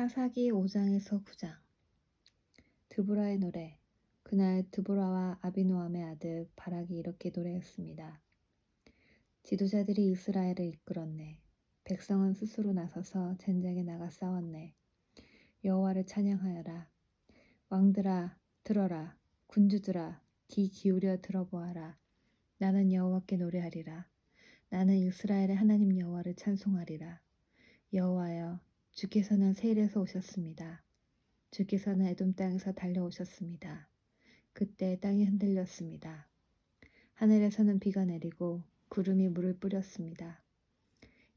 사사기 5장에서 9장. 드보라의 노래. 그날 드보라와 아비노함의 아들 바락이 이렇게 노래했습니다. 지도자들이 이스라엘을 이끌었네. 백성은 스스로 나서서 전쟁에 나가 싸웠네. 여호와를 찬양하여라. 왕들아 들어라. 군주들아 귀 기울여 들어보아라. 나는 여호와께 노래하리라. 나는 이스라엘의 하나님 여호와를 찬송하리라. 여호와여, 주께서는 세일에서 오셨습니다. 주께서는 에돔 땅에서 달려오셨습니다. 그때 땅이 흔들렸습니다. 하늘에서는 비가 내리고 구름이 물을 뿌렸습니다.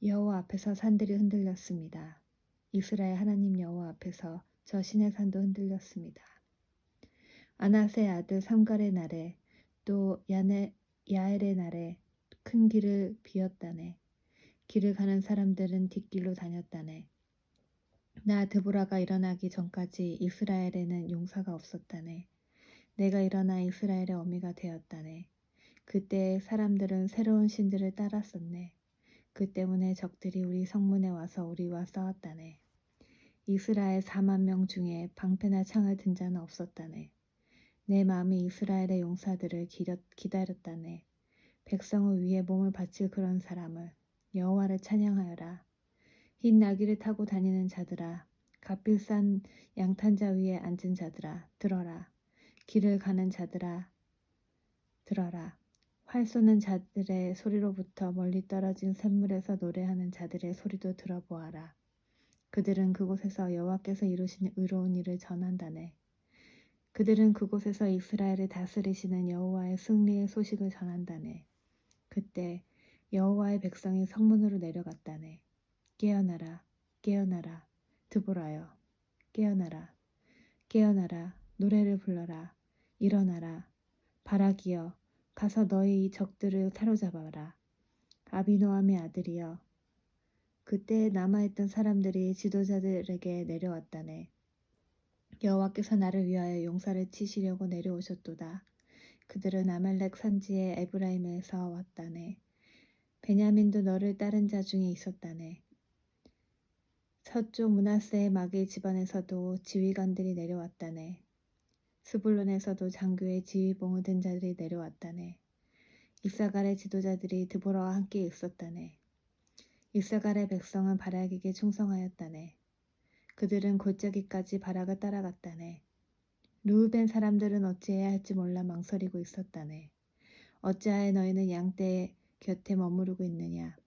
여호와 앞에서 산들이 흔들렸습니다. 이스라엘 하나님 여호와 앞에서 저 시내산도 흔들렸습니다. 아낫의 아들 삼갈의 날에 또 야엘의 날에 큰 길을 비었다네. 길을 가는 사람들은 뒷길로 다녔다네. 나 드보라가 일어나기 전까지 이스라엘에는 용사가 없었다네. 내가 일어나 이스라엘의 어미가 되었다네. 그때 사람들은 새로운 신들을 따랐었네. 그 때문에 적들이 우리 성문에 와서 우리와 싸웠다네. 이스라엘 4만 명 중에 방패나 창을 든 자는 없었다네. 내 마음이 이스라엘의 용사들을 기다렸다네. 백성을 위해 몸을 바칠 그런 사람을 여호와를 찬양하여라. 흰 나귀를 타고 다니는 자들아, 갓빌산 양탄자 위에 앉은 자들아, 들어라. 길을 가는 자들아, 들어라. 활 쏘는 자들의 소리로부터 멀리 떨어진 샘물에서 노래하는 자들의 소리도 들어보아라. 그들은 그곳에서 여호와께서 이루신 의로운 일을 전한다네. 그들은 그곳에서 이스라엘을 다스리시는 여호와의 승리의 소식을 전한다네. 그때 여호와의 백성이 성문으로 내려갔다네. 깨어나라, 깨어나라, 드보라여, 깨어나라, 깨어나라, 노래를 불러라, 일어나라, 바락이여, 가서 너희 이 적들을 사로잡아라. 아비노함의 아들이여. 그때 남아있던 사람들이 지도자들에게 내려왔다네. 여호와께서 나를 위하여 용사를 치시려고 내려오셨도다. 그들은 아말렉 산지의 에브라임에서 왔다네. 베냐민도 너를 따른 자 중에 있었다네. 서쪽 므낫세의 마귀 집안에서도 지휘관들이 내려왔다네. 스불론에서도 장교의 지휘봉을 든 자들이 내려왔다네. 이사갈의 지도자들이 드보라와 함께 있었다네. 이사갈의 백성은 바락에게 충성하였다네. 그들은 골짜기까지 바락을 따라갔다네. 르우벤 사람들은 어찌해야 할지 몰라 망설이고 있었다네. 어찌하여 너희는 양떼 곁에 머무르고 있느냐.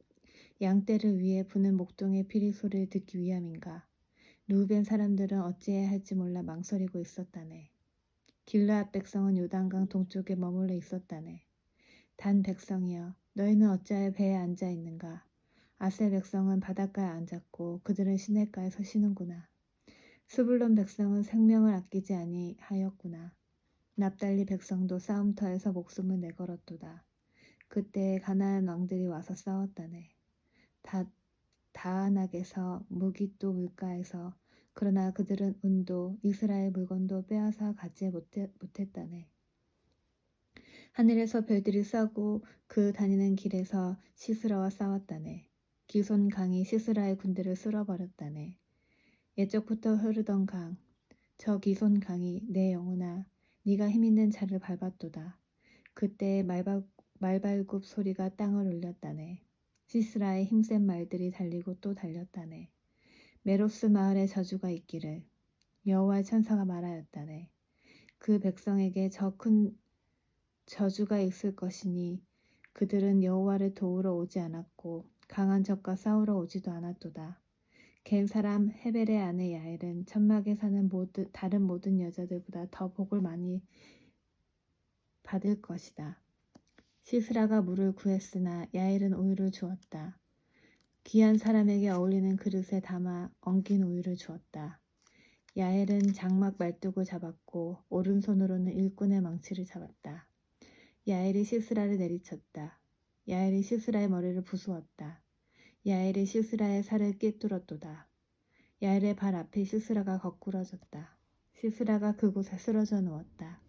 양떼를 위해 부는 목동의 피리 소리를 듣기 위함인가. 르우벤 사람들은 어찌해야 할지 몰라 망설이고 있었다네. 길르앗 백성은 요단강 동쪽에 머물러 있었다네. 단 백성이여, 너희는 어찌하여 배에 앉아 있는가. 아셀 백성은 바닷가에 앉았고 그들은 시냇가에서 쉬는구나. 스불론 백성은 생명을 아끼지 아니하였구나. 납달리 백성도 싸움터에서 목숨을 내걸었도다. 그때 가나안 왕들이 와서 싸웠다네. 다안악에서 무깃도 물가에서. 그러나 그들은 은도 이스라엘 물건도 빼앗아 가지 못했다네. 하늘에서 별들이 싸고 그 다니는 길에서 시스라와 싸웠다네. 기손 강이 시스라의 군대를 쓸어버렸다네. 옛적부터 흐르던 강, 저 기손 강이 내 영혼아, 네가 힘있는 자를 밟았도다. 그때 말발굽 소리가 땅을 울렸다네. 시스라의 힘센 말들이 달리고 또 달렸다네. 메로스 마을에 저주가 있기를 여호와의 천사가 말하였다네. 그 백성에게 저 큰 저주가 있을 것이니 그들은 여호와를 도우러 오지 않았고 강한 적과 싸우러 오지도 않았도다. 겐 사람 헤벨의 아내 야엘은 천막에 사는 다른 모든 여자들보다 더 복을 많이 받을 것이다. 시스라가 물을 구했으나 야엘은 우유를 주었다. 귀한 사람에게 어울리는 그릇에 담아 엉긴 우유를 주었다. 야엘은 장막 말뚝을 잡았고 오른손으로는 일꾼의 망치를 잡았다. 야엘이 시스라를 내리쳤다. 야엘이 시스라의 머리를 부수었다. 야엘이 시스라의 살을 꿰뚫었도다. 야엘의 발 앞에 시스라가 거꾸러졌다. 시스라가 그곳에 쓰러져 누웠다.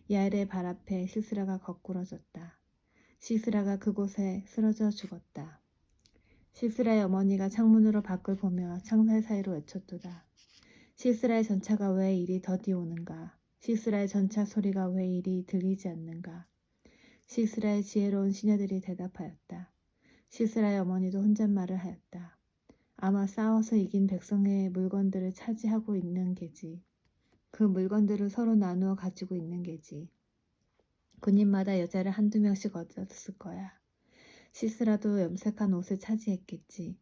야엘의 발 앞에 시스라가 거꾸러졌다. 시스라가 그곳에 쓰러져 죽었다. 시스라의 어머니가 창문으로 밖을 보며 창살 사이로 외쳤도다. 시스라의 전차가 왜 이리 더디 오는가? 시스라의 전차 소리가 왜 이리 들리지 않는가? 시스라의 지혜로운 시녀들이 대답하였다. 시스라의 어머니도 혼잣말을 하였다. 아마 싸워서 이긴 백성의 물건들을 차지하고 있는 게지. 그 물건들을 서로 나누어 가지고 있는 게지. 군인마다 여자를 한두 명씩 얻었을 거야. 시스라도 염색한 옷을 차지했겠지.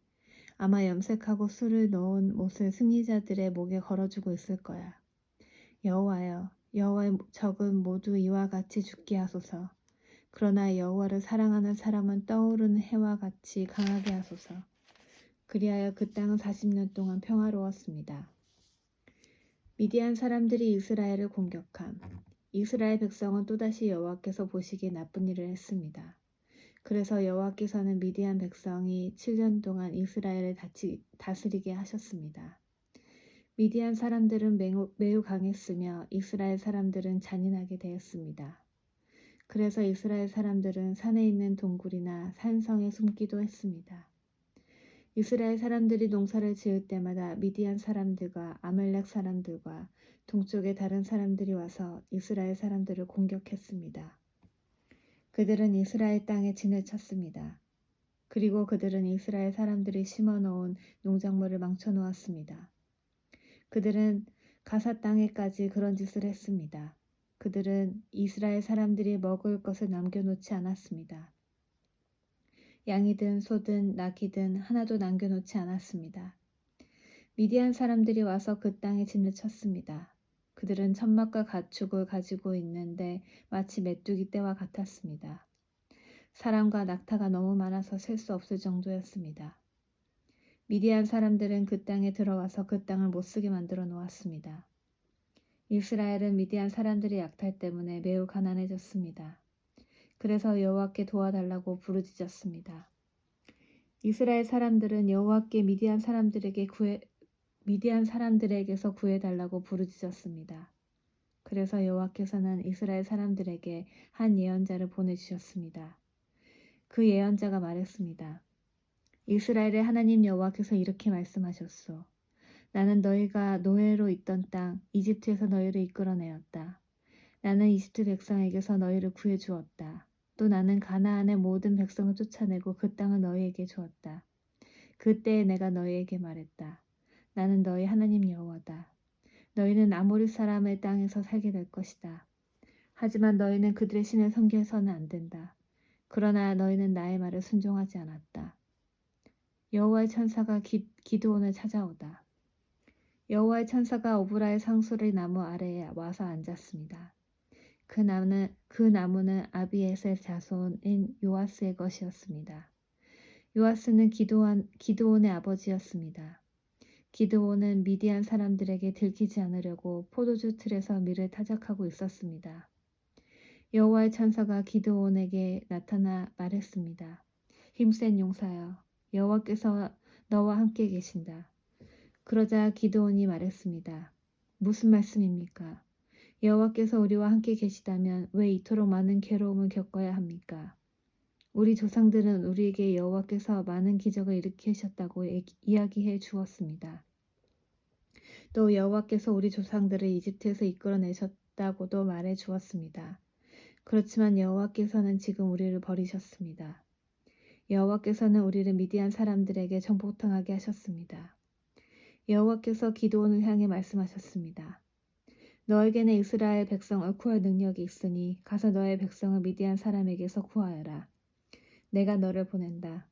아마 염색하고 술을 넣은 옷을 승리자들의 목에 걸어주고 있을 거야. 여호와여, 여호와의 적은 모두 이와 같이 죽게 하소서. 그러나 여호와를 사랑하는 사람은 떠오르는 해와 같이 강하게 하소서. 그리하여 그 땅은 40년 동안 평화로웠습니다. 미디안 사람들이 이스라엘을 공격함. 이스라엘 백성은 또다시 여호와께서 보시기에 나쁜 일을 했습니다. 그래서 여호와께서는 미디안 백성이 7년 동안 이스라엘을 다스리게 하셨습니다. 미디안 사람들은 매우 강했으며 이스라엘 사람들은 잔인하게 되었습니다. 그래서 이스라엘 사람들은 산에 있는 동굴이나 산성에 숨기도 했습니다. 이스라엘 사람들이 농사를 지을 때마다 미디안 사람들과 아말렉 사람들과 동쪽의 다른 사람들이 와서 이스라엘 사람들을 공격했습니다. 그들은 이스라엘 땅에 진을 쳤습니다. 그리고 그들은 이스라엘 사람들이 심어놓은 농작물을 망쳐놓았습니다. 그들은 가사 땅에까지 그런 짓을 했습니다. 그들은 이스라엘 사람들이 먹을 것을 남겨놓지 않았습니다. 양이든 소든 낙이든 하나도 남겨놓지 않았습니다. 미디안 사람들이 와서 그 땅에 진을 쳤습니다. 그들은 천막과 가축을 가지고 있는데 마치 메뚜기 떼와 같았습니다. 사람과 낙타가 너무 많아서 셀 수 없을 정도였습니다. 미디안 사람들은 그 땅에 들어와서 그 땅을 못쓰게 만들어 놓았습니다. 이스라엘은 미디안 사람들의 약탈 때문에 매우 가난해졌습니다. 그래서 여호와께 도와달라고 부르짖었습니다. 이스라엘 사람들은 여호와께 미디안 사람들에게서 구해달라고 부르짖었습니다. 그래서 여호와께서는 이스라엘 사람들에게 한 예언자를 보내주셨습니다. 그 예언자가 말했습니다. 이스라엘의 하나님 여호와께서 이렇게 말씀하셨소. 나는 너희가 노예로 있던 땅 이집트에서 너희를 이끌어내었다. 나는 이집트 백성에게서 너희를 구해주었다. 또 나는 가나안의 모든 백성을 쫓아내고 그 땅을 너희에게 주었다. 그때에 내가 너희에게 말했다. 나는 너희 하나님 여호와다. 너희는 아모리 사람의 땅에서 살게 될 것이다. 하지만 너희는 그들의 신을 섬겨서는 안 된다. 그러나 너희는 나의 말을 순종하지 않았다. 여호와의 천사가 기드온을 찾아오다. 여호와의 천사가 오브라의 상수리 나무 아래에 와서 앉았습니다. 그 나무는 아비에셀 자손인 요아스의 것이었습니다. 요아스는 기드온의 아버지였습니다. 기드온은 미디안 사람들에게 들키지 않으려고 포도주 틀에서 밀을 타작하고 있었습니다. 여호와의 천사가 기드온에게 나타나 말했습니다. 힘센 용사여, 여호와께서 너와 함께 계신다. 그러자 기드온이 말했습니다. 무슨 말씀입니까? 여호와께서 우리와 함께 계시다면 왜 이토록 많은 괴로움을 겪어야 합니까? 우리 조상들은 우리에게 여호와께서 많은 기적을 일으키셨다고 이야기해 주었습니다. 또 여호와께서 우리 조상들을 이집트에서 이끌어내셨다고도 말해 주었습니다. 그렇지만 여호와께서는 지금 우리를 버리셨습니다. 여호와께서는 우리를 미디안 사람들에게 정복당하게 하셨습니다. 여호와께서 기드온을 향해 말씀하셨습니다. 너에게는 이스라엘 백성을 구할 능력이 있으니 가서 너의 백성을 미디안 사람에게서 구하여라. 내가 너를 보낸다.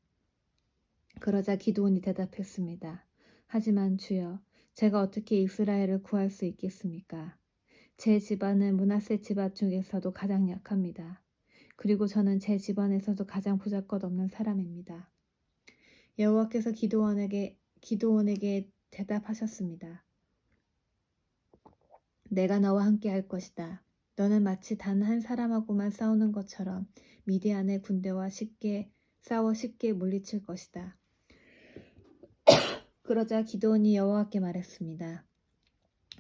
그러자 기드온이 대답했습니다. 하지만 주여, 제가 어떻게 이스라엘을 구할 수 있겠습니까? 제 집안은 므낫세 집안 중에서도 가장 약합니다. 그리고 저는 제 집안에서도 가장 보잘것없는 사람입니다. 여호와께서 기드온에게 대답하셨습니다. 내가 너와 함께 할 것이다. 너는 마치 단 한 사람하고만 싸우는 것처럼 미디안의 군대와 쉽게 물리칠 것이다. 그러자 기드온이 여호와께 말했습니다.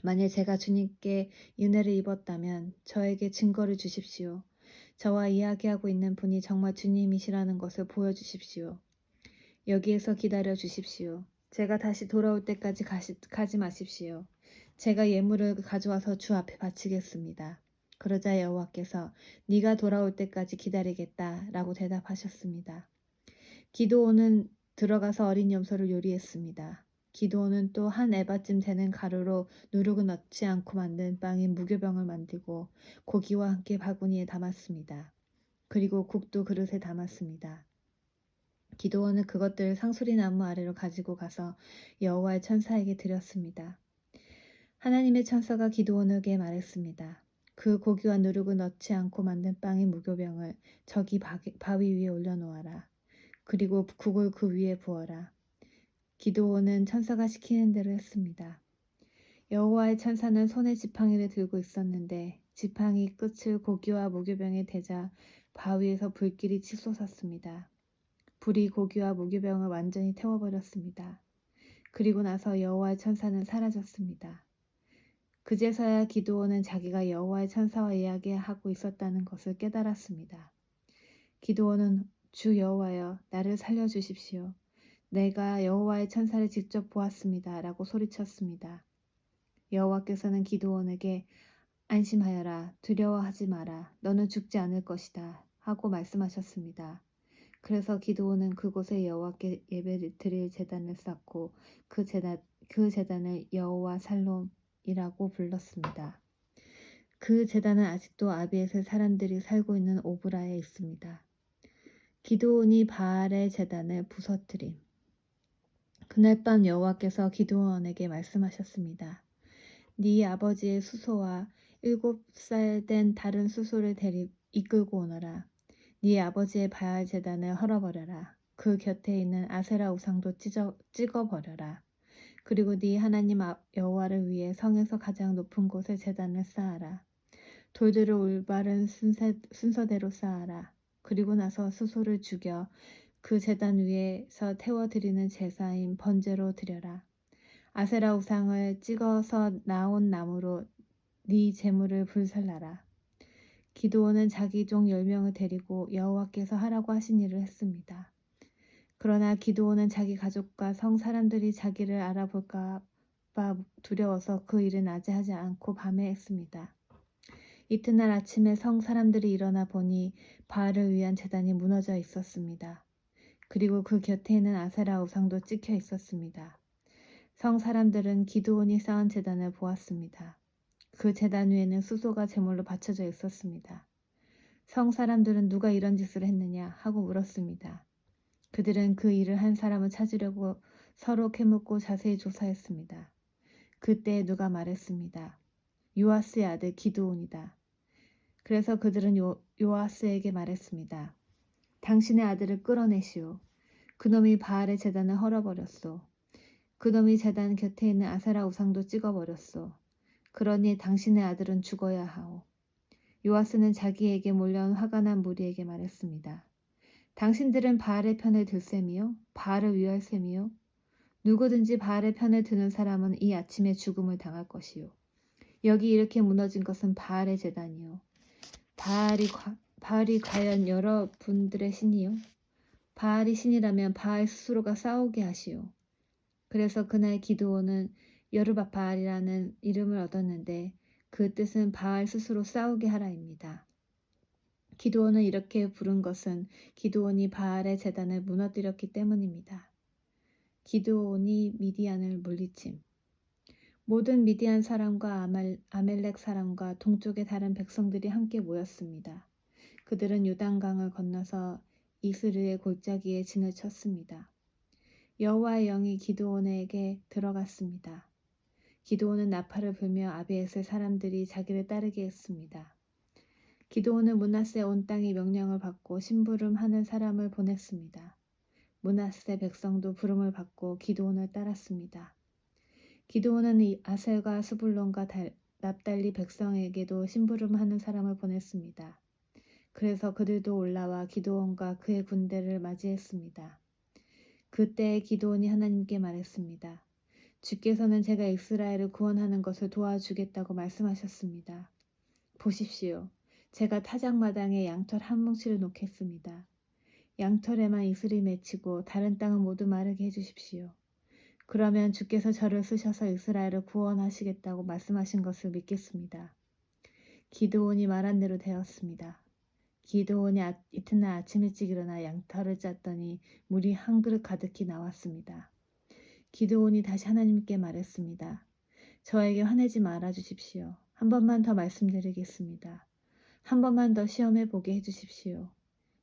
만일 제가 주님께 은혜를 입었다면 저에게 증거를 주십시오. 저와 이야기하고 있는 분이 정말 주님이시라는 것을 보여주십시오. 여기에서 기다려 주십시오. 제가 다시 돌아올 때까지 가지 마십시오. 제가 예물을 가져와서 주 앞에 바치겠습니다. 그러자 여호와께서 네가 돌아올 때까지 기다리겠다라고 대답하셨습니다. 기드온은 들어가서 어린 염소를 요리했습니다. 기드온은 또 한 에바쯤 되는 가루로 누룩을 넣지 않고 만든 빵인 무교병을 만들고 고기와 함께 바구니에 담았습니다. 그리고 국도 그릇에 담았습니다. 기드온은 그것들을 상수리나무 아래로 가지고 가서 여호와의 천사에게 드렸습니다. 하나님의 천사가 기드온에게 말했습니다. 그 고기와 누룩을 넣지 않고 만든 빵인 무교병을 저기 바위 위에 올려놓아라. 그리고 국을 그 위에 부어라. 기드온은 천사가 시키는 대로 했습니다. 여호와의 천사는 손에 지팡이를 들고 있었는데 지팡이 끝을 고기와 무교병에 대자 바위에서 불길이 치솟았습니다. 불이 고기와 무교병을 완전히 태워버렸습니다. 그리고 나서 여호와의 천사는 사라졌습니다. 그제서야 기드온은 자기가 여호와의 천사와 이야기하고 있었다는 것을 깨달았습니다. 기드온은 주 여호와여, 나를 살려주십시오. 내가 여호와의 천사를 직접 보았습니다. 라고 소리쳤습니다. 여호와께서는 기드온에게 안심하여라, 두려워하지 마라, 너는 죽지 않을 것이다 하고 말씀하셨습니다. 그래서 기드온은 그곳에 여호와께 예배를 드릴 제단을 쌓고 그 제단을 여호와 살롬이라고 불렀습니다. 그 제단은 아직도 아비에셀 사람들이 살고 있는 오브라에 있습니다. 기드온이 바알의 제단을 부서뜨림. 그날 밤 여호와께서 기드온에게 말씀하셨습니다. 네 아버지의 수소와 7살 된 다른 수소를 이끌고 오너라. 네 아버지의 바알 제단을 헐어버려라. 그 곁에 있는 아세라 우상도 찍어버려라. 그리고 네 하나님 여호와를 위해 성에서 가장 높은 곳에 제단을 쌓아라. 돌들을 올바른 순서대로 쌓아라. 그리고 나서 수소를 죽여 그 제단 위에서 태워드리는 제사인 번제로 드려라. 아세라 우상을 찍어서 나온 나무로 네 제물을 불살라라. 기드온은 자기 종 10명을 데리고 여호와께서 하라고 하신 일을 했습니다. 그러나 기드온은 자기 가족과 성 사람들이 자기를 알아볼까 봐 두려워서 그 일을 낮에 하지 않고 밤에 했습니다. 이튿날 아침에 성 사람들이 일어나 보니 바알을 위한 제단이 무너져 있었습니다. 그리고 그 곁에 있는 아세라 우상도 찍혀 있었습니다. 성 사람들은 기드온이 쌓은 제단을 보았습니다. 그 제단 위에는 수소가 제물로 받쳐져 있었습니다. 성 사람들은 누가 이런 짓을 했느냐 하고 물었습니다. 그들은 그 일을 한 사람을 찾으려고 서로 캐묻고 자세히 조사했습니다. 그때 누가 말했습니다. 요아스의 아들 기드온이다. 그래서 그들은 요아스에게 말했습니다. 당신의 아들을 끌어내시오. 그놈이 바알의 제단을 헐어버렸소. 그놈이 제단 곁에 있는 아세라 우상도 찍어버렸소. 그러니 당신의 아들은 죽어야 하오. 요아스는 자기에게 몰려온 화가 난 무리에게 말했습니다. 당신들은 바알의 편을 들 셈이요? 바알을 위할 셈이요? 누구든지 바알의 편을 드는 사람은 이 아침에 죽음을 당할 것이요. 여기 이렇게 무너진 것은 바알의 제단이요. 바알이 과연 여러분들의 신이요? 바알이 신이라면 바알 스스로가 싸우게 하시오. 그래서 그날 기드온은 여르밧바알이라는 이름을 얻었는데 그 뜻은 바알 스스로 싸우게 하라입니다. 기드온을 이렇게 부른 것은 기드온이 바알의 제단을 무너뜨렸기 때문입니다. 기드온이 미디안을 물리침. 모든 미디안 사람과 아멜렉 사람과 동쪽의 다른 백성들이 함께 모였습니다. 그들은 요단강을 건너서 이스르의 골짜기에 진을 쳤습니다. 여호와의 영이 기드온에게 들어갔습니다. 기드온은 나팔을 불며 아비에셀 사람들이 자기를 따르게 했습니다. 기드온은 므낫세 온 땅이 명령을 받고 심부름하는 사람을 보냈습니다. 므낫세 백성도 부름을 받고 기드온을 따랐습니다. 기드온은 아셀과 스불론과 납달리 백성에게도 심부름하는 사람을 보냈습니다. 그래서 그들도 올라와 기드온과 그의 군대를 맞이했습니다. 그때 기드온이 하나님께 말했습니다. 주께서는 제가 이스라엘을 구원하는 것을 도와주겠다고 말씀하셨습니다. 보십시오. 제가 타작마당에 양털 한 뭉치를 놓겠습니다. 양털에만 이슬이 맺히고 다른 땅은 모두 마르게 해주십시오. 그러면 주께서 저를 쓰셔서 이스라엘을 구원하시겠다고 말씀하신 것을 믿겠습니다. 기드온이 말한 대로 되었습니다. 기드온이 이튿날 아침 일찍 일어나 양털을 짰더니 물이 한 그릇 가득히 나왔습니다. 기드온이 다시 하나님께 말했습니다. 저에게 화내지 말아 주십시오. 한 번만 더 말씀드리겠습니다. 한 번만 더 시험해 보게 해주십시오.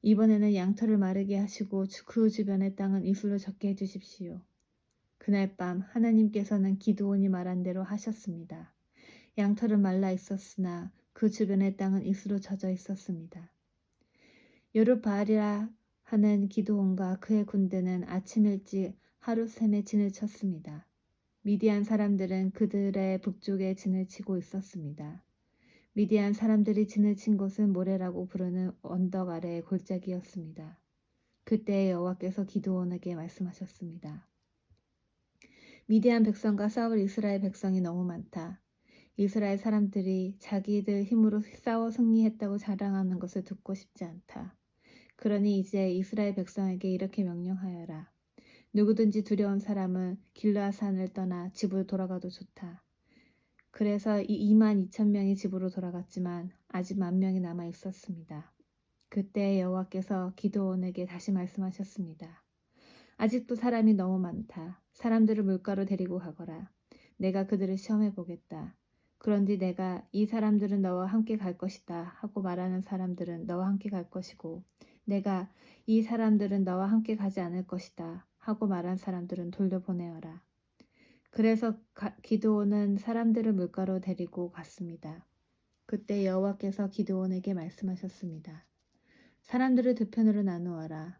이번에는 양털을 마르게 하시고 그 주변의 땅은 이슬로 젖게 해주십시오. 그날 밤 하나님께서는 기드온이 말한 대로 하셨습니다. 양털은 말라 있었으나 그 주변의 땅은 이슬로 젖어 있었습니다. 여룻바알이라 하는 기드온과 그의 군대는 아침 일찍 하룻샘에 진을 쳤습니다. 미디안 사람들은 그들의 북쪽에 진을 치고 있었습니다. 미디안 사람들이 진을 친 곳은 모레라고 부르는 언덕 아래의 골짜기였습니다. 그때 여호와께서 기드온에게 말씀하셨습니다. 미디안 백성과 싸울 이스라엘 백성이 너무 많다. 이스라엘 사람들이 자기들 힘으로 싸워 승리했다고 자랑하는 것을 듣고 싶지 않다. 그러니 이제 이스라엘 백성에게 이렇게 명령하여라. 누구든지 두려운 사람은 길르앗산을 떠나 집으로 돌아가도 좋다. 그래서 22,000명이 집으로 돌아갔지만 아직 10,000명이 남아 있었습니다. 그때 여호와께서 기드온에게 다시 말씀하셨습니다. 아직도 사람이 너무 많다. 사람들을 물가로 데리고 가거라. 내가 그들을 시험해 보겠다. 그런데 내가 이 사람들은 너와 함께 갈 것이다 하고 말하는 사람들은 너와 함께 갈 것이고 내가 이 사람들은 너와 함께 가지 않을 것이다 하고 말한 사람들은 돌려보내어라. 그래서 기드온은 사람들을 물가로 데리고 갔습니다. 그때 여호와께서 기드온에게 말씀하셨습니다. 사람들을 두 편으로 나누어라.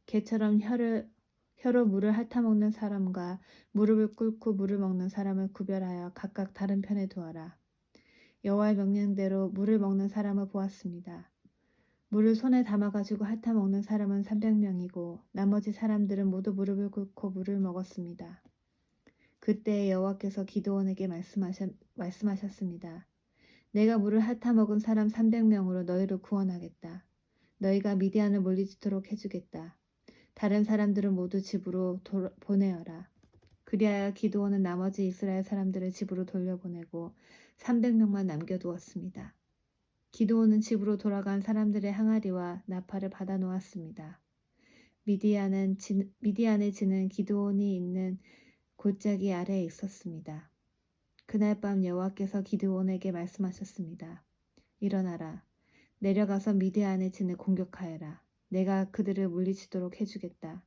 개처럼 혀로 물을 핥아먹는 사람과 무릎을 꿇고 물을 먹는 사람을 구별하여 각각 다른 편에 두어라. 여호와의 명령대로 물을 먹는 사람을 보았습니다. 물을 손에 담아가지고 핥아먹는 사람은 300명이고 나머지 사람들은 모두 무릎을 꿇고 물을 먹었습니다. 그때 여호와께서 기드온에게 말씀하셨습니다. 내가 물을 핥아먹은 사람 300명으로 너희를 구원하겠다. 너희가 미디안을 물리치도록 해주겠다. 다른 사람들은 모두 집으로 보내어라. 그리하여 기드온은 나머지 이스라엘 사람들을 집으로 돌려보내고 300명만 남겨두었습니다. 기드온은 집으로 돌아간 사람들의 항아리와 나팔을 받아 놓았습니다. 미디안의 진은 기드온이 있는 골짜기 아래에 있었습니다. 그날 밤 여호와께서 기드온에게 말씀하셨습니다. 일어나라. 내려가서 미디안의 진을 공격하여라. 내가 그들을 물리치도록 해주겠다.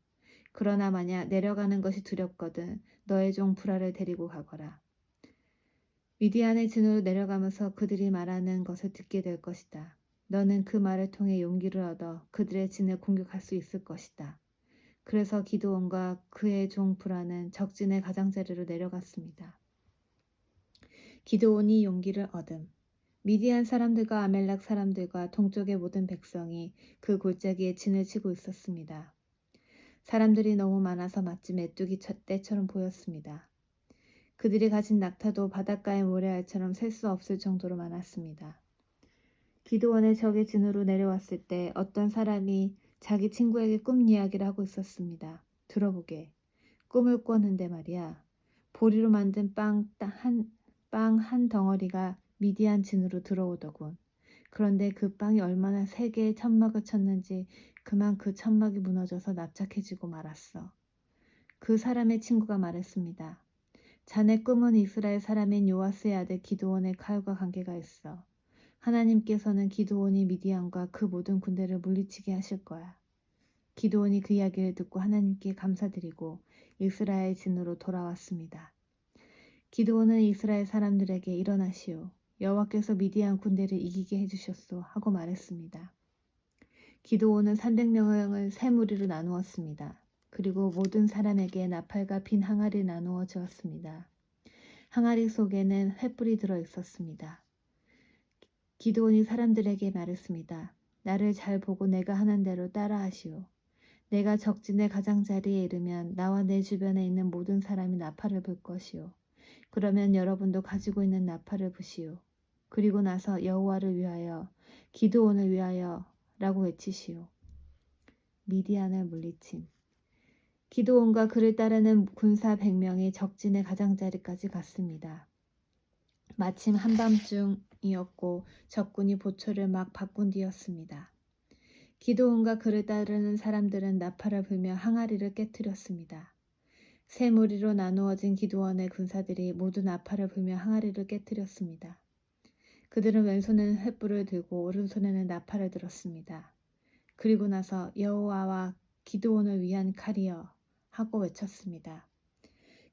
그러나 만약 내려가는 것이 두렵거든 너의 종 브라를 데리고 가거라. 미디안의 진으로 내려가면서 그들이 말하는 것을 듣게 될 것이다. 너는 그 말을 통해 용기를 얻어 그들의 진을 공격할 수 있을 것이다. 그래서 기드온과 그의 종 브라는 적진의 가장자리로 내려갔습니다. 기드온이 용기를 얻음. 미디안 사람들과 아멜렉 사람들과 동쪽의 모든 백성이 그 골짜기에 진을 치고 있었습니다. 사람들이 너무 많아서 마치 메뚜기 떼처럼 보였습니다. 그들이 가진 낙타도 바닷가의 모래알처럼 셀 수 없을 정도로 많았습니다. 기드온의 적의 진으로 내려왔을 때 어떤 사람이 자기 친구에게 꿈 이야기를 하고 있었습니다. 들어보게. 꿈을 꿨는데 말이야. 보리로 만든 빵 한 덩어리가 미디안 진으로 들어오더군. 그런데 그 빵이 얼마나 세게 천막을 쳤는지 그만 그 천막이 무너져서 납작해지고 말았어. 그 사람의 친구가 말했습니다. 자네 꿈은 이스라엘 사람인 요아스의 아들 기드온의 칼과 관계가 있어. 하나님께서는 기드온이 미디안과 그 모든 군대를 물리치게 하실 거야. 기드온이 그 이야기를 듣고 하나님께 감사드리고 이스라엘 진으로 돌아왔습니다. 기드온은 이스라엘 사람들에게 일어나시오. 여호와께서 미디안 군대를 이기게 해주셨소 하고 말했습니다. 기드온은 300명을 세 무리로 나누었습니다. 그리고 모든 사람에게 나팔과 빈 항아리를 나누어 주었습니다. 항아리 속에는 횃불이 들어 있었습니다. 기드온이 사람들에게 말했습니다. 나를 잘 보고 내가 하는 대로 따라하시오. 내가 적진의 가장자리에 이르면 나와 내 주변에 있는 모든 사람이 나팔을 불 것이오. 그러면 여러분도 가지고 있는 나팔을 부시오. 그리고 나서 여호와를 위하여, 기드온을 위하여 라고 외치시오. 미디안을 물리침. 기드온과 그를 따르는 군사 100명이 적진의 가장자리까지 갔습니다. 마침 한밤중이었고 적군이 보초를 막 바꾼 뒤였습니다. 기드온과 그를 따르는 사람들은 나팔을 불며 항아리를 깨뜨렸습니다. 세 무리로 나누어진 기드온의 군사들이 모두 나팔을 불며 항아리를 깨뜨렸습니다. 그들은 왼손에는 횃불을 들고 오른손에는 나팔을 들었습니다. 그리고 나서 여호와와 기드온을 위한 칼이여 하고 외쳤습니다.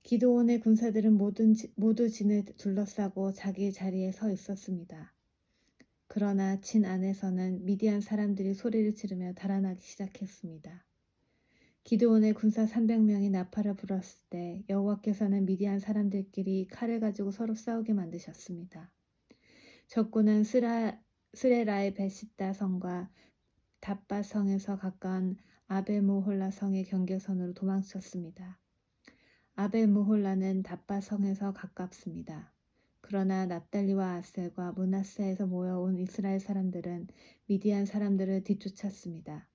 기드온의 군사들은 모두 진을 둘러싸고 자기 자리에 서 있었습니다. 그러나 진 안에서는 미디안 사람들이 소리를 지르며 달아나기 시작했습니다. 기드온의 군사 300명이 나팔을 불었을 때 여호와께서는 미디안 사람들끼리 칼을 가지고 서로 싸우게 만드셨습니다. 적군은 스레라의 베시다 성과 답바 성에서 가까운 아벨모홀라 성의 경계선으로 도망쳤습니다. 아벨모홀라는 답바 성에서 가깝습니다. 그러나 납달리와 아셀과 므낫세에서 모여온 이스라엘 사람들은 미디안 사람들을 뒤쫓았습니다.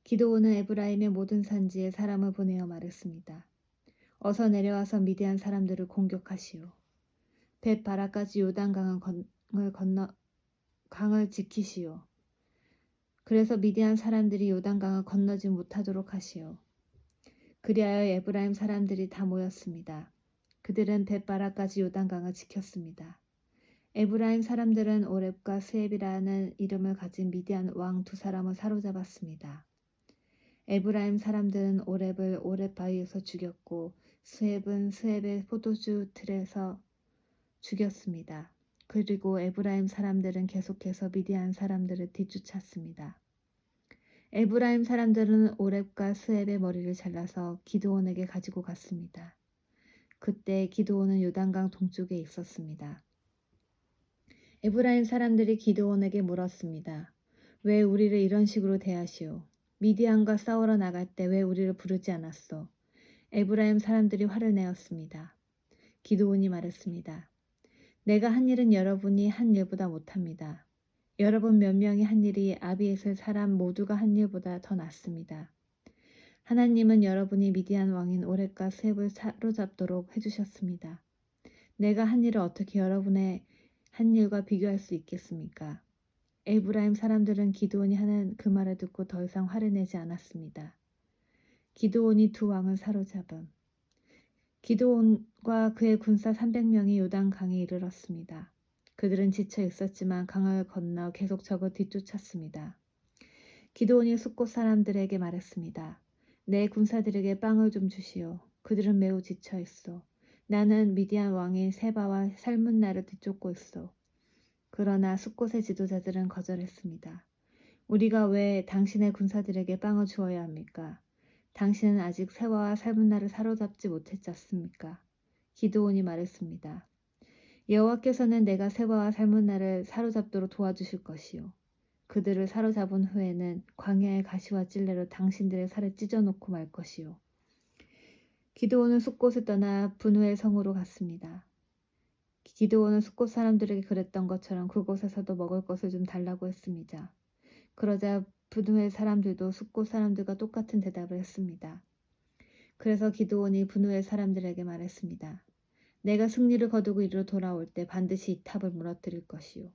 기드온은 에브라임의 모든 산지에 사람을 보내어 말했습니다. 어서 내려와서 미디안 사람들을 공격하시오. 벳바라까지 요단강을 건너 강을 지키시오. 그래서 미디안 사람들이 요단강을 건너지 못하도록 하시오. 그리하여 에브라임 사람들이 다 모였습니다. 그들은 벳바라까지 요단강을 지켰습니다. 에브라임 사람들은 오렙과 스앱이라는 이름을 가진 미디안 왕 두 사람을 사로잡았습니다. 에브라임 사람들은 오렙을 오렙 바위에서 죽였고 스앱은 스앱의 포도주 틀에서 죽였습니다. 그리고 에브라임 사람들은 계속해서 미디안 사람들을 뒤쫓았습니다. 에브라임 사람들은 오렙과 스앱의 머리를 잘라서 기드온에게 가지고 갔습니다. 그때 기드온은 요단강 동쪽에 있었습니다. 에브라임 사람들이 기드온에게 물었습니다. 왜 우리를 이런 식으로 대하시오? 미디안과 싸우러 나갈 때 왜 우리를 부르지 않았소? 에브라임 사람들이 화를 내었습니다. 기드온이 말했습니다. 내가 한 일은 여러분이 한 일보다 못합니다. 여러분 몇 명이 한 일이 아비에셀 사람 모두가 한 일보다 더 낫습니다. 하나님은 여러분이 미디안 왕인 오렙과 스앱을 사로잡도록 해주셨습니다. 내가 한 일을 어떻게 여러분의 한 일과 비교할 수 있겠습니까? 에브라임 사람들은 기드온이 하는 그 말을 듣고 더 이상 화를 내지 않았습니다. 기드온이 두 왕을 사로잡음. 기드온과 그의 군사 300명이 요단강에 이르렀습니다. 그들은 지쳐 있었지만 강을 건너 계속 적을 뒤쫓았습니다. 기드온이 숫곳 사람들에게 말했습니다. 내 군사들에게 빵을 좀 주시오. 그들은 매우 지쳐 있어. 나는 미디안 왕인 세바와 살문나를 뒤쫓고 있어. 그러나 숫곳의 지도자들은 거절했습니다. 우리가 왜 당신의 군사들에게 빵을 주어야 합니까? 당신은 아직 세바와 살문나를 사로잡지 못했지 않습니까? 기드온이 말했습니다. 여호와께서는 내가 세바와 살문나를 사로잡도록 도와주실 것이요. 그들을 사로잡은 후에는 광야의 가시와 찔레로 당신들의 살을 찢어놓고 말 것이요. 기드온은 숫곳을 떠나 분우엘 성으로 갔습니다. 기드온은 숫곳 사람들에게 그랬던 것처럼 그곳에서도 먹을 것을 좀 달라고 했습니다. 그러자 분우엘 사람들도 숫곳 사람들과 똑같은 대답을 했습니다. 그래서 기드온이 분우엘 사람들에게 말했습니다. 내가 승리를 거두고 이리로 돌아올 때 반드시 이 탑을 무너뜨릴 것이요.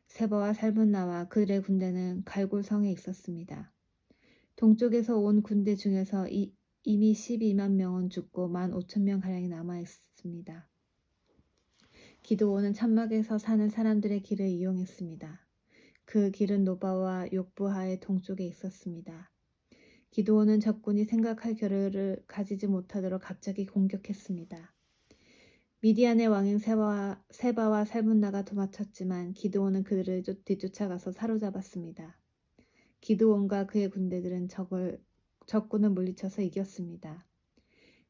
세바와 살문나와 그들의 군대는 갈골성에 있었습니다. 동쪽에서 온 군대 중에서 이미 12만 명은 죽고 15,000명가량이 남아있습니다. 기드온은 천막에서 사는 사람들의 길을 이용했습니다. 그 길은 노바와 욕부하의 동쪽에 있었습니다. 기드온은 적군이 생각할 겨를을 가지지 못하도록 갑자기 공격했습니다. 미디안의 왕인 세바와 살문나가 도망쳤지만 기드온은 그들을 뒤쫓아가서 사로잡았습니다. 기드온과 그의 군대들은 적군을 물리쳐서 이겼습니다.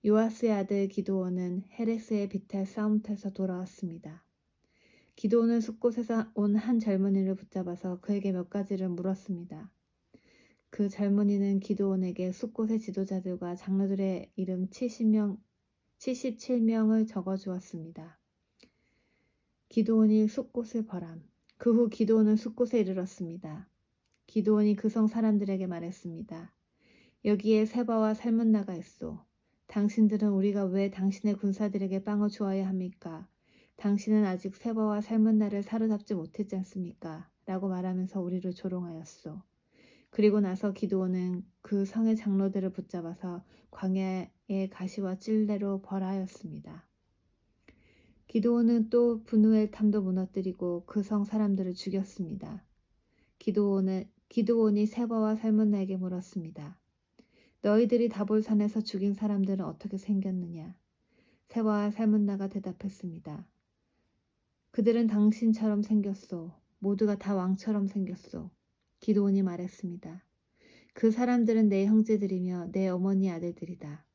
요아스의 아들 기드온은 헤레스의 비탈 싸움터에서 돌아왔습니다. 기드온은 숫곳에서 온 한 젊은이를 붙잡아서 그에게 몇 가지를 물었습니다. 그 젊은이는 기드온에게 숫곳의 지도자들과 장로들의 이름 77명을 적어주었습니다. 기드온이 숫곳을 벌함. 그 후 기드온은 숫곳에 이르렀습니다. 기드온이 그 성 사람들에게 말했습니다. 여기에 세바와 살문나가 있소. 당신들은 우리가 왜 당신의 군사들에게 빵을 주어야 합니까? 당신은 아직 세바와 살문나를 사로잡지 못했지 않습니까? 라고 말하면서 우리를 조롱하였소. 그리고 나서 기드온은 그 성의 장로들을 붙잡아서 광야의 가시와 찔레로 벌하였습니다. 기드온은 또 브누엘탐도 무너뜨리고 그 성 사람들을 죽였습니다. 기드온이 세바와 살문나에게 물었습니다. 너희들이 다볼산에서 죽인 사람들은 어떻게 생겼느냐? 세바와 살문나가 대답했습니다. 그들은 당신처럼 생겼소. 모두가 다 왕처럼 생겼소. 기드온이 말했습니다. 그 사람들은 내 형제들이며 내 어머니 아들들이다.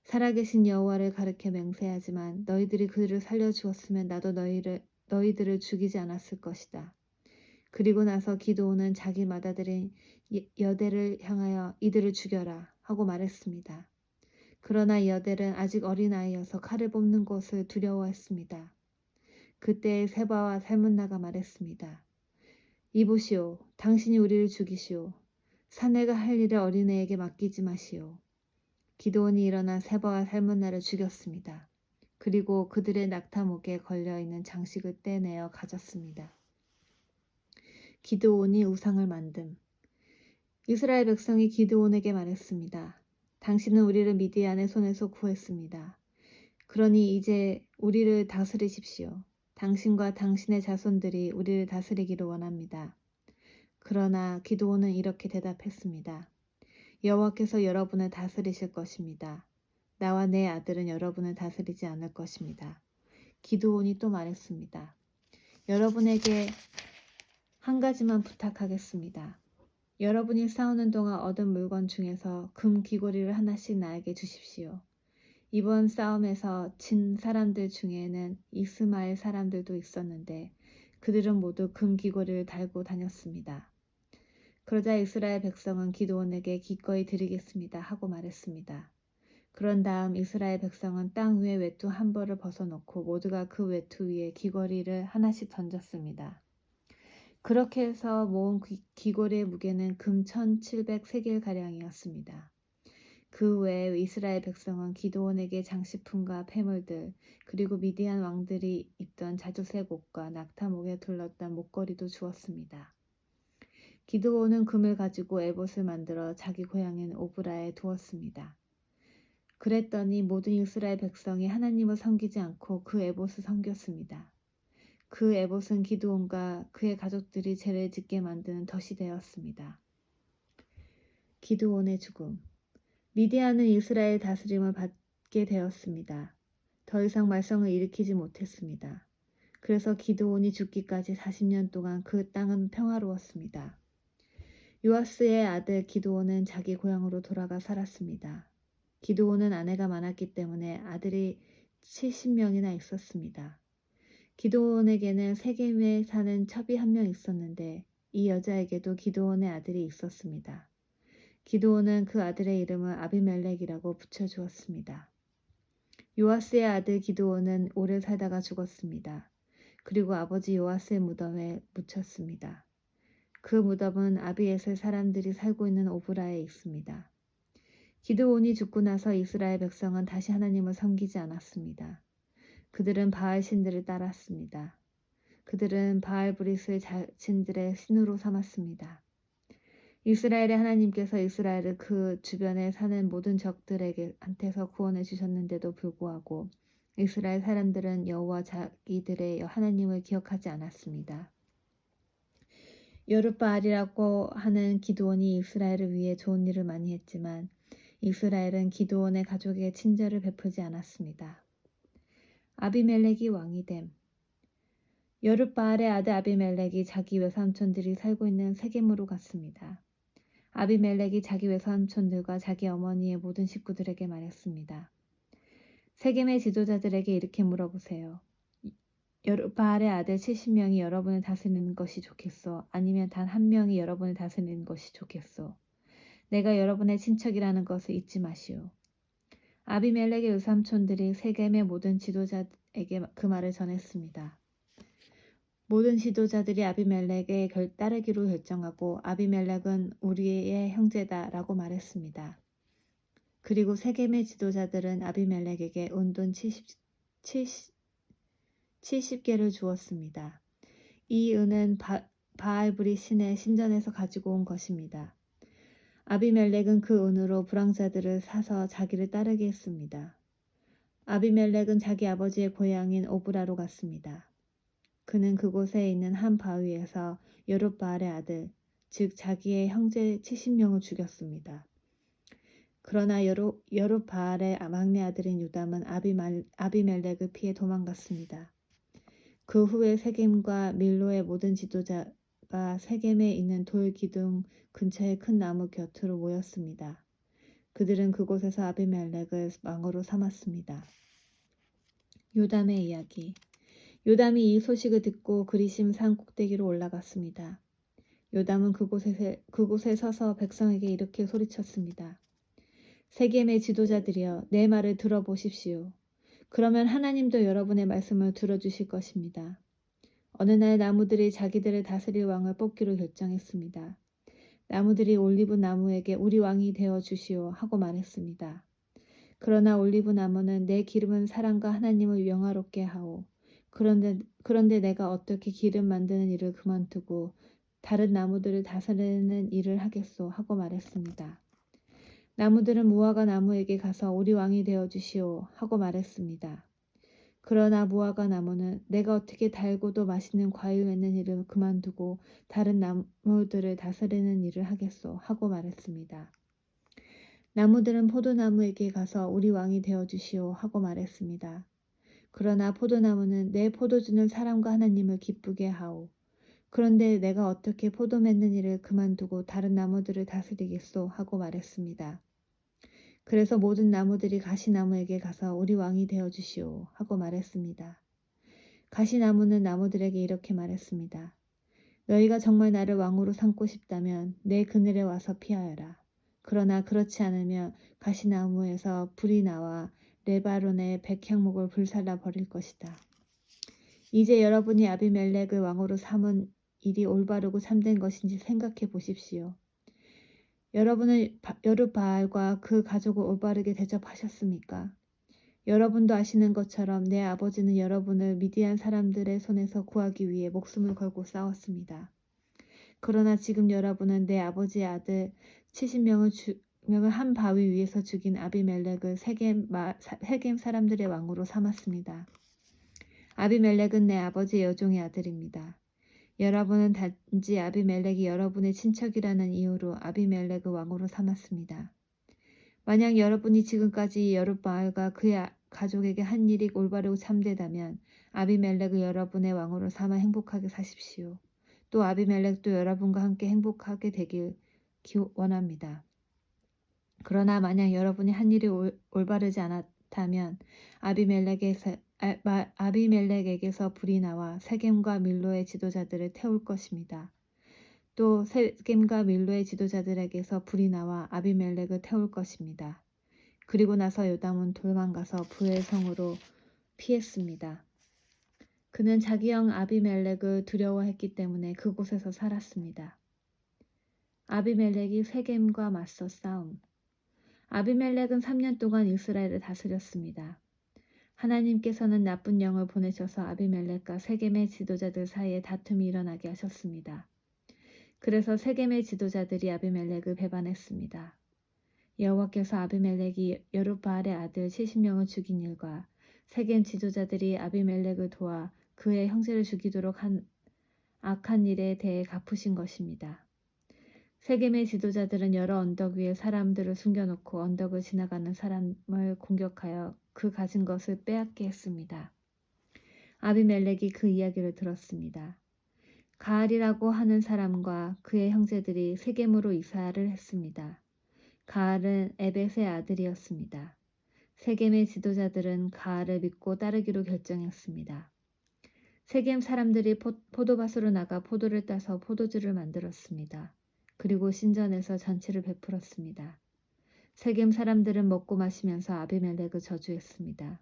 살아계신 여호와를 가리켜 맹세하지만 너희들이 그들을 살려주었으면 나도 너희들을 죽이지 않았을 것이다. 그리고 나서 기드온은 자기 맏아들인 여델을 향하여 이들을 죽여라 하고 말했습니다. 그러나 여델은 아직 어린아이여서 칼을 뽑는 것을 두려워했습니다. 그때 세바와 살문나가 말했습니다. 이보시오, 당신이 우리를 죽이시오. 사내가 할 일을 어린애에게 맡기지 마시오. 기드온이 일어나 세바와 살문나를 죽였습니다. 그리고 그들의 낙타목에 걸려있는 장식을 떼내어 가졌습니다. 기드온이 우상을 만듦. 이스라엘 백성이 기드온에게 말했습니다. 당신은 우리를 미디안의 손에서 구했습니다. 그러니 이제 우리를 다스리십시오. 당신과 당신의 자손들이 우리를 다스리기를 원합니다. 그러나 기드온은 이렇게 대답했습니다. 여호와께서 여러분을 다스리실 것입니다. 나와 내 아들은 여러분을 다스리지 않을 것입니다. 기드온이 또 말했습니다. 여러분에게 한 가지만 부탁하겠습니다. 여러분이 싸우는 동안 얻은 물건 중에서 금 귀고리를 하나씩 나에게 주십시오. 이번 싸움에서 진 사람들 중에는 이스마엘 사람들도 있었는데 그들은 모두 금 귀고리를 달고 다녔습니다. 그러자 이스라엘 백성은 기드온에게 기꺼이 드리겠습니다 하고 말했습니다. 그런 다음 이스라엘 백성은 땅 위에 외투 한 벌을 벗어놓고 모두가 그 외투 위에 귀고리를 하나씩 던졌습니다. 그렇게 해서 모은 귀고리의 무게는 금 1700세겔가량이었습니다. 그 외에 이스라엘 백성은 기드온에게 장식품과 폐물들 그리고 미디안 왕들이 입던 자주색 옷과 낙타목에 둘렀던 목걸이도 주었습니다. 기드온은 금을 가지고 에봇을 만들어 자기 고향인 오브라에 두었습니다. 그랬더니 모든 이스라엘 백성이 하나님을 섬기지 않고 그 에봇을 섬겼습니다. 그 에봇은 기드온과 그의 가족들이 죄를 짓게 만드는 덫이 되었습니다. 기드온의 죽음. 미디안은 이스라엘 다스림을 받게 되었습니다. 더 이상 말썽을 일으키지 못했습니다. 그래서 기드온이 죽기까지 40년 동안 그 땅은 평화로웠습니다. 요아스의 아들 기드온은 자기 고향으로 돌아가 살았습니다. 기드온은 아내가 많았기 때문에 아들이 70명이나 있었습니다. 기드온에게는 세겜에 사는 첩이 한 명 있었는데 이 여자에게도 기드온의 아들이 있었습니다. 기드온은 그 아들의 이름을 아비멜렉이라고 붙여주었습니다. 요아스의 아들 기드온은 오래 살다가 죽었습니다. 그리고 아버지 요아스의 무덤에 묻혔습니다. 그 무덤은 아비에셀 사람들이 살고 있는 오브라에 있습니다. 기드온이 죽고 나서 이스라엘 백성은 다시 하나님을 섬기지 않았습니다. 그들은 바알 신들을 따랐습니다. 그들은 바알 브릿을 자신들의 신으로 삼았습니다. 이스라엘의 하나님께서 이스라엘을 그 주변에 사는 모든 적들한테서 구원해 주셨는데도 불구하고 이스라엘 사람들은 여호와 자기들의 하나님을 기억하지 않았습니다. 여룻바알이라고 하는 기드온이 이스라엘을 위해 좋은 일을 많이 했지만 이스라엘은 기드온의 가족에게 친절을 베풀지 않았습니다. 아비멜렉이 왕이 됨. 여룻바알의 아들 아비멜렉이 자기 외삼촌들이 살고 있는 세겜으로 갔습니다. 아비멜렉이 자기 외삼촌들과 자기 어머니의 모든 식구들에게 말했습니다. 세겜의 지도자들에게 이렇게 물어보세요. 여룻바알의 아들 70명이 여러분을 다스리는 것이 좋겠소? 아니면 단 한 명이 여러분을 다스리는 것이 좋겠소? 내가 여러분의 친척이라는 것을 잊지 마시오. 아비멜렉의 외삼촌들이 세겜의 모든 지도자에게 그 말을 전했습니다. 모든 지도자들이 아비멜렉에 따르기로 결정하고 아비멜렉은 우리의 형제다라고 말했습니다. 그리고 세겜의 지도자들은 아비멜렉에게 온돈 70개를 주었습니다. 이 은은 바알브리 신의 신전에서 가지고 온 것입니다. 아비멜렉은 그 은으로 불황자들을 사서 자기를 따르게 했습니다. 아비멜렉은 자기 아버지의 고향인 오브라로 갔습니다. 그는 그곳에 있는 한 바위에서 여룻바알의 아들, 즉 자기의 형제 70명을 죽였습니다. 그러나 여룻바알의 막내 아들인 유담은 아비멜렉을 피해 도망갔습니다. 그 후에 세겜과 밀로의 모든 지도자가 세겜에 있는 돌 기둥 근처의 큰 나무 곁으로 모였습니다. 그들은 그곳에서 아비멜렉을 왕으로 삼았습니다. 요담의 이야기. 요담이 이 소식을 듣고 그리심 산 꼭대기로 올라갔습니다. 요담은 그곳에 서서 백성에게 이렇게 소리쳤습니다. 세겜의 지도자들이여, 내 말을 들어보십시오. 그러면 하나님도 여러분의 말씀을 들어주실 것입니다. 어느 날 나무들이 자기들을 다스릴 왕을 뽑기로 결정했습니다. 나무들이 올리브 나무에게 우리 왕이 되어 주시오 하고 말했습니다. 그러나 올리브 나무는 내 기름은 사랑과 하나님을 영화롭게 하오. 그런데 내가 어떻게 기름 만드는 일을 그만두고 다른 나무들을 다스리는 일을 하겠소 하고 말했습니다. 나무들은 무화과 나무에게 가서 우리 왕이 되어 주시오 하고 말했습니다. 그러나 무화과 나무는 내가 어떻게 달고도 맛있는 과일 맺는 일을 그만두고 다른 나무들을 다스리는 일을 하겠소 하고 말했습니다. 나무들은 포도나무에게 가서 우리 왕이 되어 주시오 하고 말했습니다. 그러나 포도나무는 내 포도주는 사람과 하나님을 기쁘게 하오. 그런데 내가 어떻게 포도 맺는 일을 그만두고 다른 나무들을 다스리겠소 하고 말했습니다. 그래서 모든 나무들이 가시나무에게 가서 우리 왕이 되어 주시오 하고 말했습니다. 가시나무는 나무들에게 이렇게 말했습니다. 너희가 정말 나를 왕으로 삼고 싶다면 내 그늘에 와서 피하여라. 그러나 그렇지 않으면 가시나무에서 불이 나와 레바논의 백향목을 불살라 버릴 것이다. 이제 여러분이 아비멜렉을 왕으로 삼은 일이 올바르고 참된 것인지 생각해 보십시오. 여러분은 여룻바알과 그 가족을 올바르게 대접하셨습니까? 여러분도 아시는 것처럼 내 아버지는 여러분을 미디안 사람들의 손에서 구하기 위해 목숨을 걸고 싸웠습니다. 그러나 지금 여러분은 내 아버지의 아들 70명을 한 바위 위에서 죽인 아비멜렉을 세겜 사람들의 왕으로 삼았습니다. 아비멜렉은 내 아버지의 여종의 아들입니다. 여러분은 단지 아비멜렉이 여러분의 친척이라는 이유로 아비멜렉을 왕으로 삼았습니다. 만약 여러분이 지금까지 여룻바알과 그의 가족에게 한 일이 올바르고 참되다면 아비멜렉을 여러분의 왕으로 삼아 행복하게 사십시오. 또 아비멜렉도 여러분과 함께 행복하게 되길 원합니다. 그러나 만약 여러분이 한 일이 올바르지 않았다면 아비멜렉에게서 불이 나와 세겜과 밀로의 지도자들을 태울 것입니다. 또 세겜과 밀로의 지도자들에게서 불이 나와 아비멜렉을 태울 것입니다. 그리고 나서 요담은 도망가서 부의 성으로 피했습니다. 그는 자기 형 아비멜렉을 두려워했기 때문에 그곳에서 살았습니다. 아비멜렉이 세겜과 맞서 싸움. 아비멜렉은 3년 동안 이스라엘을 다스렸습니다. 하나님께서는 나쁜 영을 보내셔서 아비멜렉과 세겜의 지도자들 사이에 다툼이 일어나게 하셨습니다. 그래서 세겜의 지도자들이 아비멜렉을 배반했습니다. 여호와께서 아비멜렉이 여룻바알의 아들 70명을 죽인 일과 세겜 지도자들이 아비멜렉을 도와 그의 형제를 죽이도록 한 악한 일에 대해 갚으신 것입니다. 세겜의 지도자들은 여러 언덕 위에 사람들을 숨겨놓고 언덕을 지나가는 사람을 공격하여 그 가진 것을 빼앗게 했습니다. 아비멜렉이 그 이야기를 들었습니다. 가알이라고 하는 사람과 그의 형제들이 세겜으로 이사를 했습니다. 가알은 에벳의 아들이었습니다. 세겜의 지도자들은 가알을 믿고 따르기로 결정했습니다. 세겜 사람들이 포도밭으로 나가 포도를 따서 포도주를 만들었습니다. 그리고 신전에서 잔치를 베풀었습니다. 세겜 사람들은 먹고 마시면서 아비멜렉을 저주했습니다.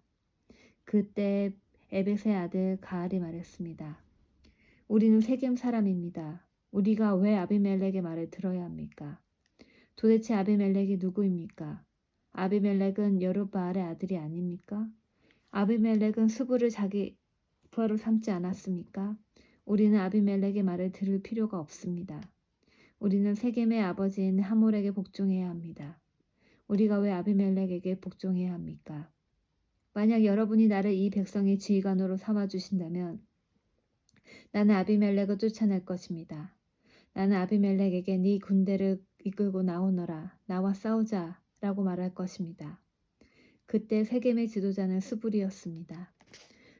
그때 에벳의 아들 가알이 말했습니다. 우리는 세겜 사람입니다. 우리가 왜 아비멜렉의 말을 들어야 합니까? 도대체 아비멜렉이 누구입니까? 아비멜렉은 여룻바알의 아들이 아닙니까? 아비멜렉은 스불을 자기 부하로 삼지 않았습니까? 우리는 아비멜렉의 말을 들을 필요가 없습니다. 우리는 세겜의 아버지인 하몰에게 복종해야 합니다. 우리가 왜 아비멜렉에게 복종해야 합니까? 만약 여러분이 나를 이 백성의 지휘관으로 삼아주신다면 나는 아비멜렉을 쫓아낼 것입니다. 나는 아비멜렉에게 네 군대를 이끌고 나오너라. 나와 싸우자. 라고 말할 것입니다. 그때 세겜의 지도자는 스불이었습니다.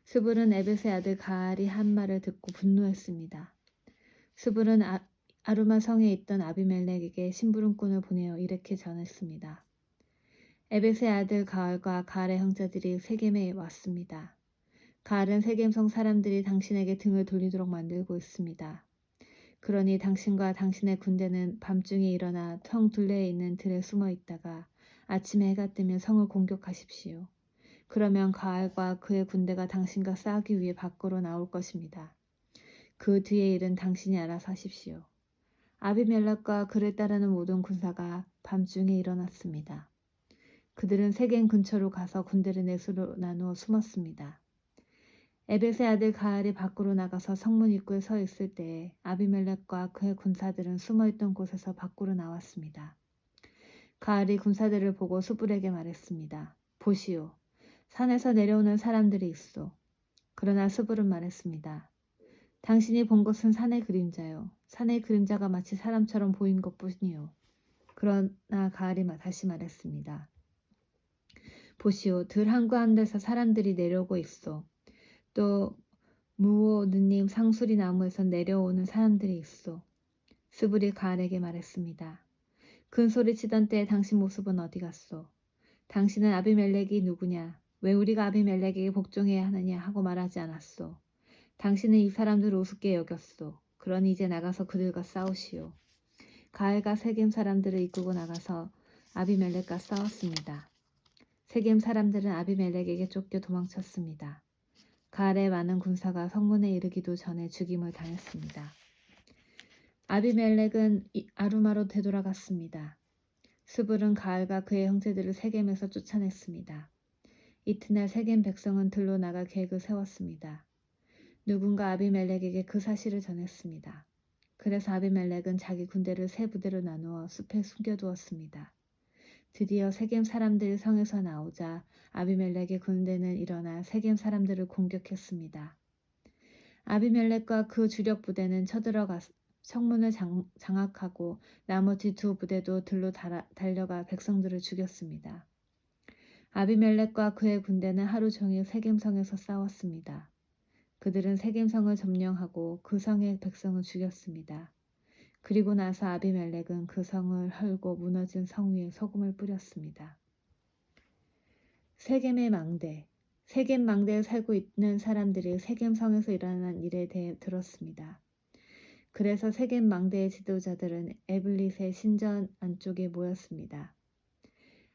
스불은 에벳의 아들 가알이 한 말을 듣고 분노했습니다. 스불은 아루마 성에 있던 아비멜렉에게 심부름꾼을 보내어 이렇게 전했습니다. 에벳의 아들 가알과 가알의 형제들이 세겜에 왔습니다. 가알은 세겜성 사람들이 당신에게 등을 돌리도록 만들고 있습니다. 그러니 당신과 당신의 군대는 밤중에 일어나 성 둘레에 있는 들에 숨어 있다가 아침에 해가 뜨면 성을 공격하십시오. 그러면 가알과 그의 군대가 당신과 싸우기 위해 밖으로 나올 것입니다. 그 뒤의 일은 당신이 알아서 하십시오. 아비멜렉과 그를 따르는 모든 군사가 밤중에 일어났습니다. 그들은 세겜 근처로 가서 군대를 넷으로 나누어 숨었습니다. 에벳의 아들 가알이 밖으로 나가서 성문 입구에 서 있을 때에 아비멜렉과 그의 군사들은 숨어있던 곳에서 밖으로 나왔습니다. 가알이 군사들을 보고 스불에게 말했습니다. 보시오. 산에서 내려오는 사람들이 있소. 그러나 스불은 말했습니다. 당신이 본 것은 산의 그림자요. 산의 그림자가 마치 사람처럼 보인 것뿐이요. 그러나 가알이 다시 말했습니다. 보시오. 들 한가운데서 사람들이 내려오고 있소. 또 무오 느님 상수리 나무에서 내려오는 사람들이 있소. 스불이 가알에게 말했습니다. 큰 소리치던 때에 당신 모습은 어디 갔소? 당신은 아비멜렉이 누구냐? 왜 우리가 아비멜렉에게 복종해야 하느냐 하고 말하지 않았소. 당신은 이 사람들을 우습게 여겼소. 그러니 이제 나가서 그들과 싸우시오. 가알과 세겜 사람들을 이끌고 나가서 아비멜렉과 싸웠습니다. 세겜 사람들은 아비멜렉에게 쫓겨 도망쳤습니다. 가알의 많은 군사가 성문에 이르기도 전에 죽임을 당했습니다. 아비멜렉은 아루마로 되돌아갔습니다. 스불은 가알과 그의 형제들을 세겜에서 쫓아냈습니다. 이튿날 세겜 백성은 들로 나가 계획을 세웠습니다. 누군가 아비멜렉에게 그 사실을 전했습니다. 그래서 아비멜렉은 자기 군대를 세 부대로 나누어 숲에 숨겨두었습니다. 드디어 세겜 사람들이 성에서 나오자 아비멜렉의 군대는 일어나 세겜 사람들을 공격했습니다. 아비멜렉과 그 주력 부대는 쳐들어가 성문을 장악하고 나머지 두 부대도 들로 달려가 백성들을 죽였습니다. 아비멜렉과 그의 군대는 하루 종일 세겜성에서 싸웠습니다. 그들은 세겜성을 점령하고 그 성의 백성을 죽였습니다. 그리고 나서 아비멜렉은 그 성을 헐고 무너진 성 위에 소금을 뿌렸습니다. 세겜의 망대. 세겜 망대에 살고 있는 사람들이 세겜성에서 일어난 일에 대해 들었습니다. 그래서 세겜 망대의 지도자들은 에블릿의 신전 안쪽에 모였습니다.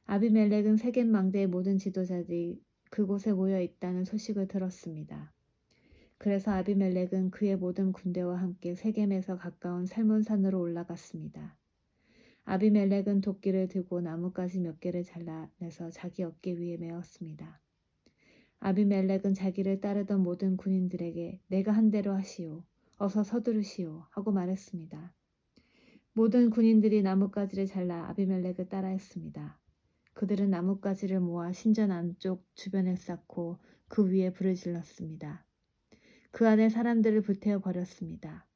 아비멜렉은 세겜 망대의 모든 지도자들이 그곳에 모여 있다는 소식을 들었습니다. 그래서 아비멜렉은 그의 모든 군대와 함께 세겜에서 가까운 살몬산으로 올라갔습니다. 아비멜렉은 도끼를 들고 나뭇가지 몇 개를 잘라내서 자기 어깨 위에 메었습니다. 아비멜렉은 자기를 따르던 모든 군인들에게 내가 한 대로 하시오. 어서 서두르시오. 하고 말했습니다. 모든 군인들이 나뭇가지를 잘라 아비멜렉을 따라했습니다. 그들은 나뭇가지를 모아 신전 안쪽 주변에 쌓고 그 위에 불을 질렀습니다. 그 안에 사람들을 불태워 버렸습니다.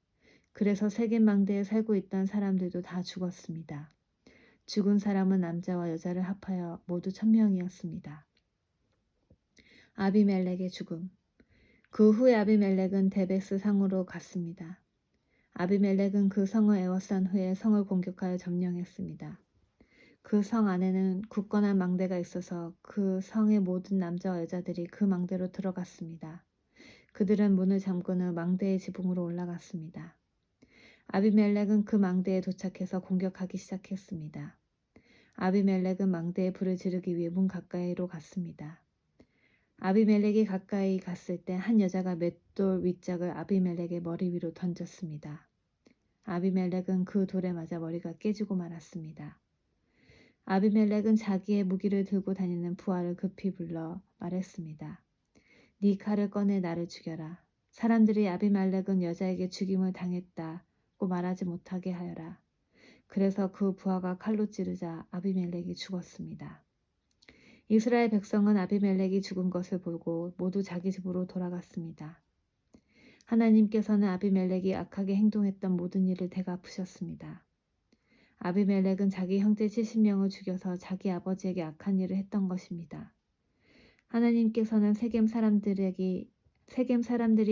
그래서 세겜 망대에 살고 있던 사람들도 다 죽었습니다. 죽은 사람은 남자와 여자를 합하여 모두 1000명이었습니다. 아비멜렉의 죽음. 그 후에 아비멜렉은 데베스 상으로 갔습니다. 아비멜렉은 그 성을 에워싼 후에 성을 공격하여 점령했습니다. 그 성 안에는 굳건한 망대가 있어서 그 성의 모든 남자와 여자들이 그 망대로 들어갔습니다. 그들은 문을 잠근 후 망대의 지붕으로 올라갔습니다. 아비멜렉은 그 망대에 도착해서 공격하기 시작했습니다. 아비멜렉은 망대에 불을 지르기 위해 문 가까이로 갔습니다. 아비멜렉이 가까이 갔을 때 한 여자가 맷돌 윗짝을 아비멜렉의 머리 위로 던졌습니다. 아비멜렉은 그 돌에 맞아 머리가 깨지고 말았습니다. 아비멜렉은 자기의 무기를 들고 다니는 부하를 급히 불러 말했습니다. 네 칼을 꺼내 나를 죽여라. 사람들이 아비멜렉은 여자에게 죽임을 당했다고 말하지 못하게 하여라. 그래서 그 부하가 칼로 찌르자 아비멜렉이 죽었습니다. 이스라엘 백성은 아비멜렉이 죽은 것을 보고 모두 자기 집으로 돌아갔습니다. 하나님께서는 아비멜렉이 악하게 행동했던 모든 일을 되갚으셨습니다. 아비멜렉은 자기 형제 70명을 죽여서 자기 아버지에게 악한 일을 했던 것입니다. 하나님께서는 세겜 사람들이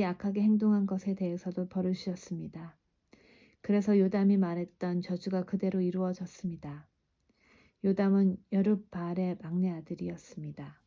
악하게 행동한 것에 대해서도 벌을 주셨습니다. 그래서 요담이 말했던 저주가 그대로 이루어졌습니다. 요담은 여룹바알의 막내 아들이었습니다.